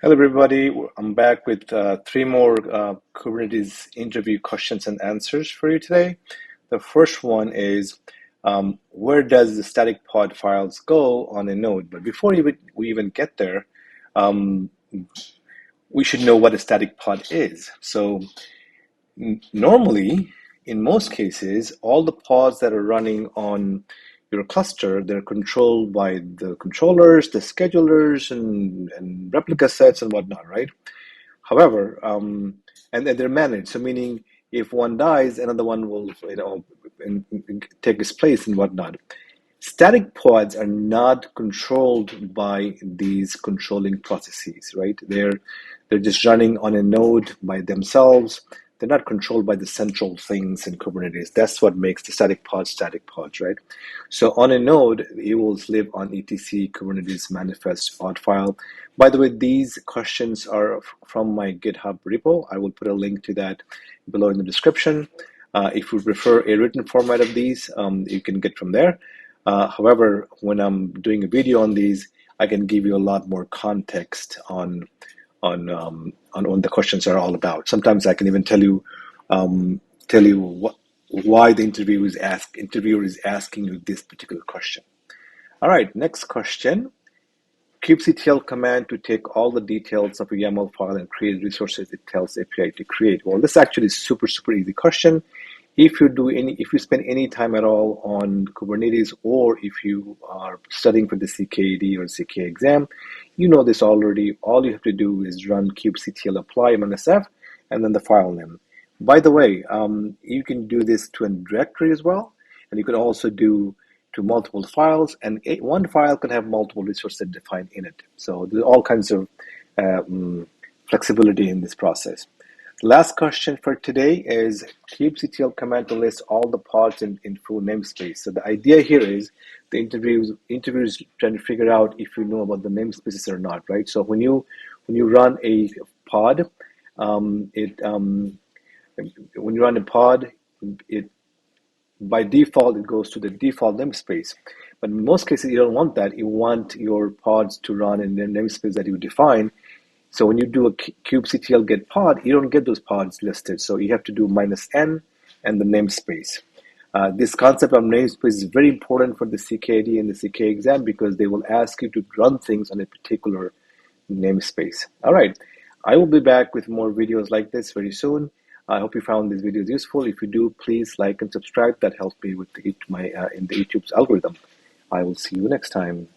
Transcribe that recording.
Hello, everybody. I'm back with three more Kubernetes interview questions and answers for you today. The first one is, where does the static pod files go on a node? But before we even get there, we should know what a static pod is. So normally, in most cases, all the pods that are running on your cluster, they're controlled by the controllers, the schedulers, and replica sets and whatnot, right? However, and they're managed. So meaning, if one dies, another one will, take its place and whatnot. Static pods are not controlled by these controlling processes, right? They're just running on a node by themselves. They're not controlled by the central things in Kubernetes. That's what makes the static pods, right? So on a node, it will live on etc Kubernetes manifest pod file. By the way, these questions are from my GitHub repo. I will put a link to that below in the description. If you prefer a written format of these, you can get from there. However, when I'm doing a video on these, I can give you a lot more context on what the questions are all about. Sometimes I can even tell you why the interviewer is asking you this particular question. All right, next question. kubectl command to take all the details of a YAML file and create resources it tells API to create. Well, this actually is super easy question. If you spend any time at all on Kubernetes, or if you are studying for the CKAD or CK exam, you know this already. All you have to do is run kubectl apply mnsf and then the file name. By the way, you can do this to a directory as well, and you can also do to multiple files, and one file can have multiple resources defined in it. So there's all kinds of flexibility in this process. Last question for today is kubectl command to list all the pods in full namespace. So the idea here is the interviewers trying to figure out if you know about the namespaces or not, right? So when you run a pod, it by default it goes to the default namespace. But in most cases you don't want that. You want your pods to run in the namespace that you define. So when you do a kubectl get pod, you don't get those pods listed. So you have to do -n and the namespace. This concept of namespace is very important for the CKAD and the CK exam because they will ask you to run things on a particular namespace. All right, I will be back with more videos like this very soon. I hope you found these videos useful. If you do, please like and subscribe. That helps me with in the YouTube's algorithm. I will see you next time.